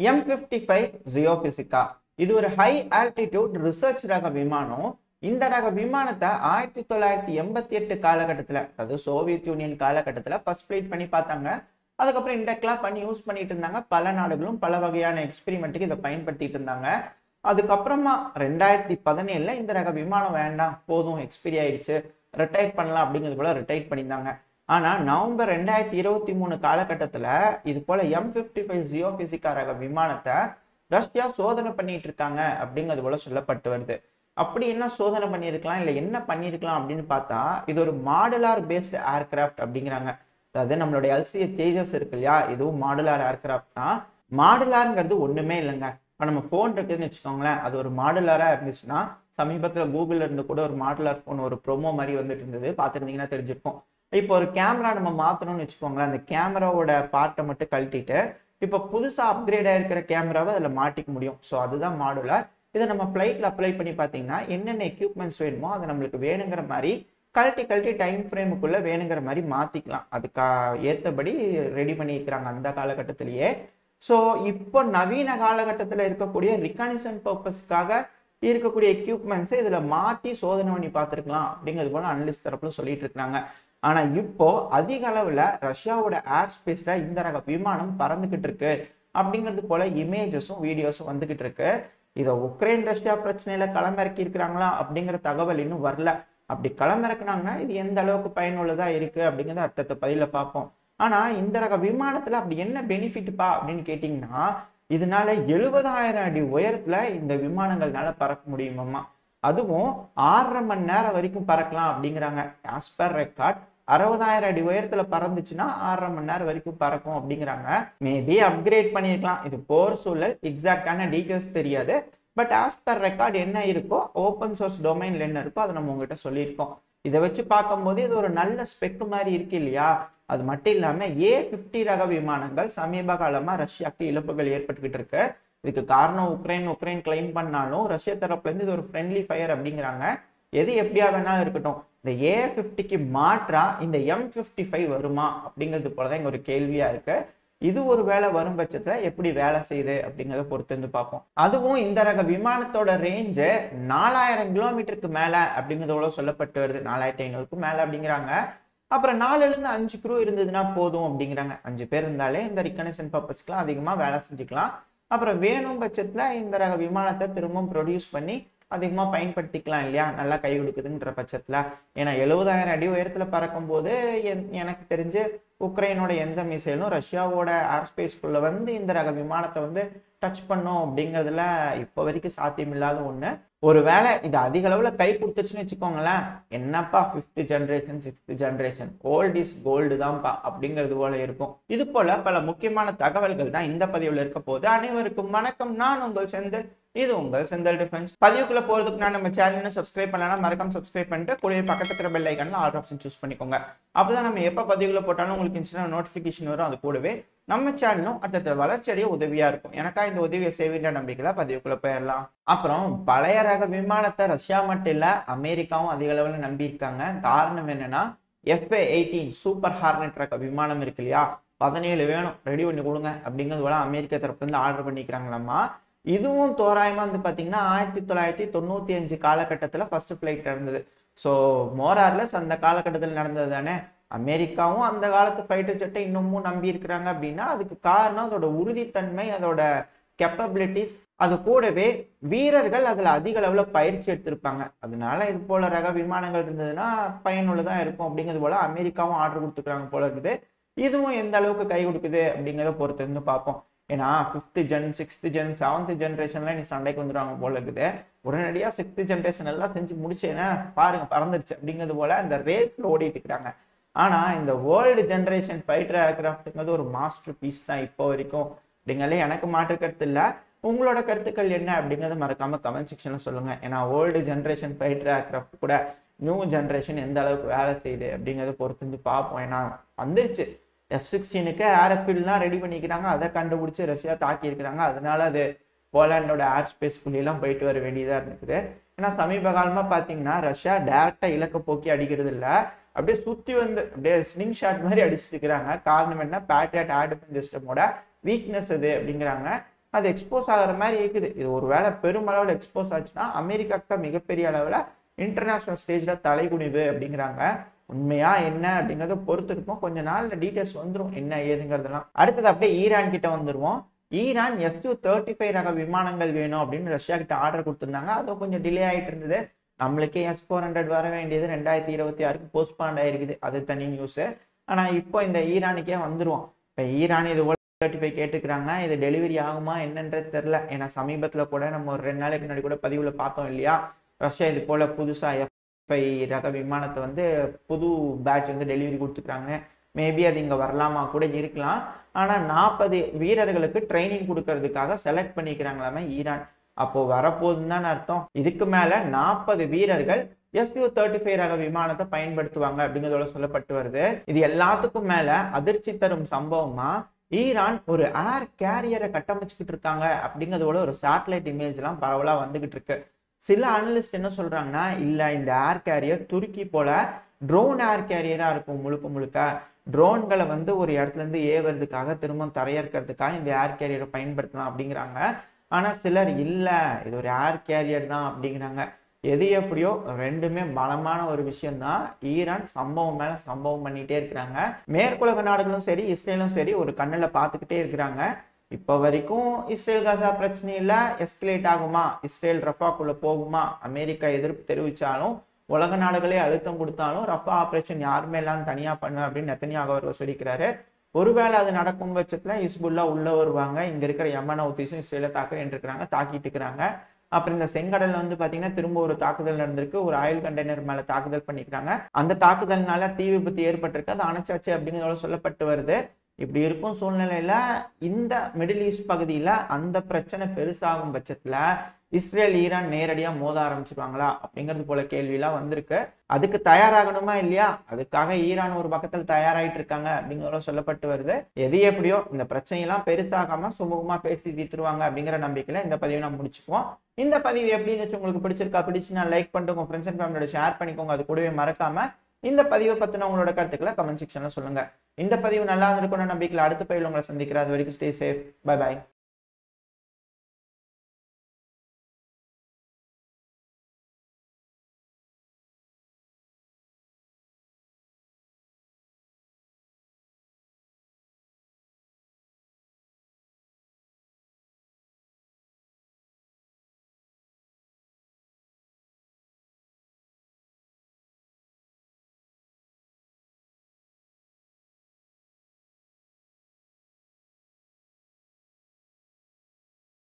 M55 ஜியோபிசிகா இது ஒரு high altitude research ரக விமானம். இந்த ரக விமானத்தை 1988 காலகட்டத்தில், அதாவது சோவியத் யூனியன் காலகட்டத்தில் ஃபர்ஸ்ட் ஃபிளைட் பண்ணி பார்த்தாங்க. அதுக்கப்புறம் இண்டெக்லாம் பண்ணி யூஸ் பண்ணிட்டு இருந்தாங்க. பல நாடுகளும் பல வகையான எக்ஸ்பெரிமெண்ட்டுக்கு இதை பயன்படுத்திட்டு இருந்தாங்க. அதுக்கப்புறமா 2017 இந்த ரக விமானம் வேண்டாம், போதும், எக்ஸ்பீரி ஆயிடுச்சு, ரிட்டையர் பண்ணலாம் அப்படிங்கிறது போல ரிட்டையர் பண்ணியிருந்தாங்க. ஆனா நவம்பர் 2023 காலகட்டத்துல இது போல M55 ஜியோபிசிகா ரக விமானத்தை ரஷ்யா சோதனை பண்ணிட்டு இருக்காங்க அப்படிங்கிறது போல சொல்லப்பட்டு வருது. அப்படி என்ன சோதனை பண்ணியிருக்கலாம், இல்லை என்ன பண்ணியிருக்கலாம் அப்படின்னு பார்த்தா, இது ஒரு மாடுலார் பேஸ்டு ஏர்கிராஃப்ட் அப்படிங்கிறாங்க. அதாவது நம்மளுடைய LCA தேஜஸ் இருக்கு இல்லையா, இதுவும் மாடுலார் ஏர்கிராஃப்ட் தான். மாடுலாருங்கிறது ஒண்ணுமே இல்லைங்க. இப்போ நம்ம ஃபோன் இருக்குதுன்னு வச்சுக்கோங்களேன், அது ஒரு மாடுலாரா இருந்துச்சுன்னா, சமீபத்தில் கூகுள்ல இருந்து கூட ஒரு மாடுலார் ஃபோன் ஒரு ப்ரோமோ மாதிரி வந்துட்டு இருந்தது, பார்த்துருந்தீங்கன்னா தெரிஞ்சிருக்கும். இப்போ ஒரு கேமரா நம்ம மாற்றணும்னு வச்சுக்கோங்களேன், அந்த கேமராவோட பார்ட்டை மட்டும் கழட்டிட்டு இப்போ புதுசாக அப்கிரேட் ஆகிருக்கிற கேமராவை அதில் மாட்டிக்க முடியும். ஸோ அதுதான் மாடுலார். இதை நம்ம ஃப்ளைட்டில் அப்ளை பண்ணி பார்த்தீங்கன்னா என்னென்ன எக்யூப்மெண்ட்ஸ் வேணுமோ அதை நம்மளுக்கு வேணுங்கிற மாதிரி கழட்டி டைம் ஃப்ரேமுக்குள்ளே வேணுங்கிற மாதிரி மாற்றிக்கலாம். அதுக்கு ஏற்றபடி ரெடி பண்ணியிருக்கிறாங்க அந்த காலகட்டத்திலேயே. ஸோ இப்போ நவீன காலகட்டத்தில் இருக்கக்கூடிய ரிகனைசன்ஸ் பர்பஸ்க்காக இருக்கக்கூடிய எக்யூப்மெண்ட்ஸை இதில் மாற்றி சோதனை பண்ணி பார்த்துருக்கலாம் அப்படிங்கிறது போல அனலிஸ்ட் தரப்புல சொல்லிட்டு இருக்காங்க. ஆனா இப்போ அதிக அளவுல ரஷ்யாவோட ஏர் ஸ்பேஸ்ல இந்த ரக விமானம் பறந்துகிட்டு இருக்கு அப்படிங்கிறது போல இமேஜஸும் வீடியோஸும் வந்துகிட்டு இருக்கு. இதை உக்ரைன் ரஷ்யா பிரச்சனையில களமிறக்கி இருக்கிறாங்களா அப்படிங்கிற தகவல் இன்னும் வரல. அப்படி களமிறக்குனாங்கன்னா இது எந்த அளவுக்கு பயனுள்ளதா இருக்கு அப்படிங்கிறத அடுத்த பதில பார்ப்போம். ஆனா இந்த ரக விமானத்துல அப்படி என்ன பெனிஃபிட்பா அப்படின்னு கேட்டீங்கன்னா, இதனால 70,000 அடி உயரத்துல இந்த விமானங்கள்னால பறக்க முடியுமாமா. அதுவும் 6.5 மணி நேரம் வரைக்கும் பறக்கலாம் அப்படிங்கிறாங்க. ஆஸ் பர் ரெக்கார்ட் 60,000 அடி உயரத்துல பறந்துச்சுன்னா 6.5 மணி நேரம் வரைக்கும் பறக்கும் அப்படிங்கிறாங்க. மேபி அப்கிரேட் பண்ணியிருக்கலாம், இது போர் சூழல், எக்ஸாக்டான டீட்டெயில்ஸ் தெரியாது. பட் ஆஸ் பர் ரெக்கார்ட் என்ன இருக்கோ, ஓப்பன் சோர்ஸ் டொமைன்ல என்ன இருக்கோ அதை நம்ம உங்ககிட்ட சொல்லியிருக்கோம். இதை வச்சு பார்க்கும்போது இது ஒரு நல்ல ஸ்பெக் மாதிரி இருக்கு இல்லையா. அது மட்டும் இல்லாம A50 ரக விமானங்கள் சமீப காலமா ரஷ்யாவுக்கு இழப்புகள் ஏற்பட்டுக்கிட்டு இருக்கு. இதுக்கு காரணம் உக்ரைன் கிளைம் பண்ணாலும் ரஷ்யா தரப்புல இருந்து இது ஒரு ஃப்ரெண்ட்லி ஃபயர் அப்படிங்கிறாங்க. எது எப்படியா வேணாலும் இருக்கட்டும், இந்த A50க்கு மாற்றா இந்த M55 வருமா அப்படிங்கிறது போலதான் இங்க ஒரு கேள்வியா இருக்கு. இது ஒரு வேலை வரும் பட்சத்துல எப்படி வேலை செய்யுது அப்படிங்கிறத பொறுத்து வந்து பார்ப்போம். அதுவும் இந்த ரக விமானத்தோட ரேஞ்சு 4000 கிலோமீட்டருக்கு மேல அப்படிங்கிறதோட சொல்லப்பட்டு வருது. 4500க்கு மேல அப்படிங்கிறாங்க. அப்புறம் 4லேருந்து 5 க்ரூ இருந்ததுன்னா போதும் அப்படிங்கிறாங்க. 5 பேர் இருந்தாலே இந்த ரிகனைசன்ஸ் பர்பஸ்க்குலாம் அதிகமா வேலை செஞ்சுக்கலாம். அப்புறம் வேணும் பட்சத்துல இந்த ரக விமானத்தை திரும்பவும் ப்ரொடியூஸ் பண்ணி அதிகமா பயன்படுத்திக்கலாம் இல்லையா, நல்லா கை கொடுக்குதுன்ற பட்சத்துல. ஏன்னா 70,000 அடி உயரத்துல பறக்கும் போது எனக்கு தெரிஞ்சு உக்ரைனோட எந்த மிசைலும் ரஷ்யாவோட ஏர்ஸ்பேஸ்க்குள்ள வந்து இந்த ரக விமானத்தை வந்து டச் பண்ணும் அப்படிங்கிறதுல இப்போ வரைக்கும் சாத்தியமில்லாத ஒண்ணு. ஒருவேளை இது அதிக அளவுல கை கொடுத்துருச்சுன்னு வச்சுக்கோங்களேன், என்னப்பா 5th generation 6th generation, old is gold தான்ப்பா அப்படிங்கிறது போல இருக்கும். இது போல பல முக்கியமான தகவல்கள் தான் இந்த பதிவுல இருக்க போது. அனைவருக்கும் வணக்கம், நான் உங்கள் செந்தில், இது உங்கள் செந்தில் டிஃபென்ஸ். பதிவுக்குள்ள போறதுக்கு நான் நம்ம சேனல் சப்ஸ்கிரைப் பண்ணலாம், மறக்காம சப்ஸ்கிரைப் பண்ணிட்டு கூடவே பக்கத்துல இருக்கிற பெல் ஐக்கான்ல ஆல் ஆப்ஷன் சூஸ் பண்ணிக்கோங்க. அப்பதான் நம்ம எப்ப பதிவுகளை போட்டாலும் உங்களுக்கு இன்ஸ்டன்ட் நோட்டிபிகேஷன் வரும். அது கூடவே நம்ம சேனலும் அடுத்த வளர்ச்சி அடைய உதவியா இருக்கும். எனக்கா இந்த உதவியை செய்வேன்ற நம்பிக்கையில பதிவுக்குள்ள போயிடலாம். அப்புறம் பழைய ரக விமானத்தை ரஷ்யா மட்டும் இல்ல அமெரிக்காவும் அதிக அளவுல நம்பி இருக்காங்க. காரணம் என்னன்னா, FA-18 சூப்பர் ஹார்னட் ரக விமானம் இருக்கு இல்லையா, 17 வேணும், ரெடி பண்ணி கொடுங்க அப்படிங்கிறது போல அமெரிக்கா தரப்புல இருந்து ஆர்டர் பண்ணிக்கிறாங்களாமா. இதுவும் தோராயமா வந்து பாத்தீங்கன்னா 1995 காலகட்டத்துல ஃபர்ஸ்ட் பிளைட் இருந்தது. ஸோ மோரார்லஸ் அந்த காலகட்டத்தில் நடந்தது தானே. அமெரிக்காவும் அந்த காலத்து ஃபைட்டர் ஜெட்டை இன்னமும் நம்பி இருக்கிறாங்க அப்படின்னா அதுக்கு காரணம் அதோட உறுதித்தன்மை, அதோட கேப்பபிலிட்டிஸ், அது கூடவே வீரர்கள் அதுல அதிக அளவுல பயிற்சி எடுத்திருப்பாங்க. அதனால இது போல ரக விமானங்கள் இருந்ததுன்னா பயனுள்ளதா இருக்கும் அப்படிங்கிறது போல அமெரிக்காவும் ஆர்டர் கொடுத்துக்கிறாங்க போல இருக்குது. இதுவும் எந்த அளவுக்கு கை கொடுக்குது அப்படிங்கிறத பொறுத்து இருந்து பார்ப்போம். ஏன்னா 5th gen 6th gen 7th ஜென்ரேஷன்ல நீ சண்டைக்கு வந்துடுவாங்க போல இருக்குது. உடனடியா 6th ஜென்ரேஷன் எல்லாம் செஞ்சு முடிச்சேன்னா பாருங்க பறந்துருச்சு அப்படிங்கிறது போல அந்த ரேஸ்ல ஓடிட்டு இருக்கிறாங்க. ஆனா இந்த வேர்ல்டு ஜென்ரேஷன் ஃபைட்டர் ஏர்கிராஃப்ட்ங்கிறது ஒரு மாஸ்டர் பீஸ் தான் இப்போ வரைக்கும் அப்படிங்கிறதுல எனக்கு மாற்று கருத்து இல்லை. உங்களோட கருத்துக்கள் என்ன அப்படிங்கிறத மறக்காம கமெண்ட் செக்ஷன்ல சொல்லுங்க. ஏன்னா வேர்ல்டு ஜென்ரேஷன் ஃபைட்டர் ஏர்கிராஃப்ட் கூட நியூ ஜென்ரேஷன் எந்த அளவுக்கு வேலை செய்யுது அப்படிங்கிறத பொறுத்து வந்து பார்ப்போம். ஏன்னா வந்துருச்சு, F-16க்கு ஏர்ஃபீல்ட்லாம் ரெடி பண்ணிக்கிறாங்க, அதை கண்டுபிடிச்சி ரஷ்யா தாக்கி இருக்கிறாங்க. அதனால அது போலாண்டோட ஏர் ஸ்பேஸ்குள்ளெல்லாம் போயிட்டு வர வேண்டியதா இருக்குது. ஏன்னா சமீப காலமா பாத்தீங்கன்னா ரஷ்யா டைரக்டா இலக்க போக்கி அடிக்கிறது இல்லை, அப்படியே சுத்தி வந்து அப்படியே ஸ்லிங் ஷாட் மாதிரி அடிச்சுட்டு இருக்கிறாங்க. காரணம் என்ன, பேட்ரியாட் ஏர் டிஃபென்ஸ் சிஸ்டமோட வீக்னஸ் அது அப்படிங்கிறாங்க. அது எக்ஸ்போஸ் ஆகிற மாதிரி இருக்குது. இது ஒரு வேளை பெருமளவில் எக்ஸ்போஸ் ஆச்சுன்னா அமெரிக்காவுக்கு தான் மிகப்பெரிய அளவில் இன்டர்நேஷனல் ஸ்டேஜில் தலைகுனிவு அப்படிங்கிறாங்க. உண்மையா என்ன அப்படிங்கிறத பொறுத்து இருப்போம். கொஞ்ச நாள்ல டீட்டெயில்ஸ் வந்துடும் என்ன ஏதுங்கிறதுலாம். அடுத்தது அப்படியே ஈரான் கிட்ட வந்துருவோம். ஈரான் Su-35 ரக விமானங்கள் வேணும் அப்படின்னு ரஷ்யா கிட்ட ஆர்டர் கொடுத்துருந்தாங்க. அதுவும் கொஞ்சம் டிலே ஆகிட்டு இருந்தது. நம்மளுக்கே S-400 வர வேண்டியது 2026க்கு போஸ்ட்பாண்ட் ஆயிருக்குது. அது தனி நியூஸ். ஆனா இப்போ இந்த ஈரானுக்கே வந்துருவோம். இப்போ ஈரான் இது 35 கேட்டுக்கிறாங்க. இது டெலிவரி ஆகுமா என்னன்றது தெரியல. ஏன்னா சமீபத்துல கூட நம்ம ஒரு 2 நாளைக்கு முன்னாடி கூட பதிவுல பார்த்தோம் இல்லையா, ரஷ்யா இது போல புதுசா F-5 ரக விமானத்தை வந்து புது பேட்ச் வந்து டெலிவரி கொடுத்துக்கிறாங்க. மேபி அது இங்க வரலாமா கூட இருக்கலாம். ஆனா 40 வீரர்களுக்கு ட்ரைனிங் கொடுக்கறதுக்காக செலக்ட் பண்ணிக்கிறாங்களாமே ஈரான். அப்போ வரப்போகுதுன்னு தான் அர்த்தம். இதுக்கு மேல 40 வீரர்கள் Su-35 ரக விமானத்தை பயன்படுத்துவாங்க அப்படிங்கிறதோட சொல்லப்பட்டு வருது. இது எல்லாத்துக்கும் மேல அதிர்ச்சி தரும் சம்பவமா ஈரான் ஒரு ஏர் கேரியரை கட்டமைச்சுக்கிட்டு இருக்காங்க அப்படிங்கிறதோட ஒரு சேட்டலைட் இமேஜ் எல்லாம் பரவலா வந்துகிட்டு இருக்கு. சில அனலிஸ்ட் என்ன சொல்றாங்கன்னா, இல்ல இந்த ஏர் கேரியர் துருக்கி போல ட்ரோன் ஏர் கேரியரா இருக்கும். முழுக்க முழுக்க ட்ரோன்களை வந்து ஒரு இடத்துல இருந்து ஏவுறதுக்காக திரும்ப தரையிறக்கிறதுக்காக இந்த ஏர் கேரியரை பயன்படுத்தலாம் அப்படிங்கிறாங்க. ஆனா சிலர் இல்ல இது ஒரு ஏர் கேரியர் தான் அப்படிங்கிறாங்க. எது எப்படியோ ரெண்டுமே பலமான ஒரு விஷயம் தான். ஈரான் சம்பவம் மேல சம்பவம் பண்ணிட்டே இருக்கிறாங்க. மேற்குலக நாடுகளும் சரி இஸ்ரேலும் சரி ஒரு கண்ணுல பார்த்துக்கிட்டே இருக்கிறாங்க. இப்போ வரைக்கும் இஸ்ரேல் காசா பிரச்சனையில எஸ்கலேட் ஆகுமா, இஸ்ரேல் ரஃபாக்குள்ள போகுமா, அமெரிக்கா எதிர்ப்பு தெரிவிச்சாலும் உலக நாடுகளே அழுத்தம் கொடுத்தாலும் ரஃபா ஆபரேஷன் யாருமே எல்லாம் தனியா பண்ணுவேன் அப்படின்னு நெத்தனியாக அவர் சொல்லிக்கிறாரு. ஒருவேளை அது நடக்கும் பட்சத்துல ஹிஸ்புல்லா உள்ள வருவாங்க. இங்க இருக்கிற யமன் ஹவுதிஸும் இஸ்ரேலை தாக்குறேன் இருக்கிறாங்க, தாக்கிட்டு இருக்கிறாங்க. அப்புறம் இந்த செங்கடல்ல வந்து பாத்தீங்கன்னா திரும்ப ஒரு தாக்குதல் நடந்திருக்கு. ஒரு ஆயில் கண்டெய்னர் மேல தாக்குதல் பண்ணிக்கிறாங்க. அந்த தாக்குதல்னால தீ விபத்து ஏற்பட்டிருக்கு. அது அணைச்சாச்சு அப்படிங்கிறதோட சொல்லப்பட்டு வருது. இப்படி இருக்கும் சூழ்நிலையில இந்த மிடில் ஈஸ்ட் பகுதியில அந்த பிரச்சனை பெருசாகும் பட்சத்துல இஸ்ரேல் ஈரான் நேரடியா மோத ஆரம்பிச்சிருவாங்களா அப்படிங்கிறது போல கேள்வி எல்லாம் வந்திருக்கு. அதுக்கு தயாராகணுமா இல்லையா, அதுக்காக ஈரான் ஒரு பக்கத்துல தயாராயிட்டு இருக்காங்க அப்படிங்கிறத சொல்லப்பட்டு வருது. எது எப்படியோ இந்த பிரச்சனையெல்லாம் பெருசாகாம சுமூகமா பேசி தீர்த்துருவாங்க அப்படிங்கிற நம்பிக்கையில இந்த பதிவை நம்ம முடிச்சுக்குவோம். இந்த பதிவு எப்படி இருந்துச்சு, உங்களுக்கு பிடிச்சிருக்கா, பிடிச்சுன்னா லைக் பண்ணிட்டு உங்க ஃப்ரெண்ட்ஸ் அண்ட் ஃபேமிலியோட ஷேர் பண்ணிக்கோங்க. அது கூடவே மறக்காம இந்த பதிவை பத்தின உங்களோட கருத்துக்களை கமெண்ட் செக்ஷன்ல சொல்லுங்க. இந்த பதிவு நல்லா இருக்கும்னு நம்பிக்கையில அடுத்த பதிவில் உங்களை சந்திக்கிறேன். அது வரைக்கும் ஸ்டே சேஃப். Bye bye.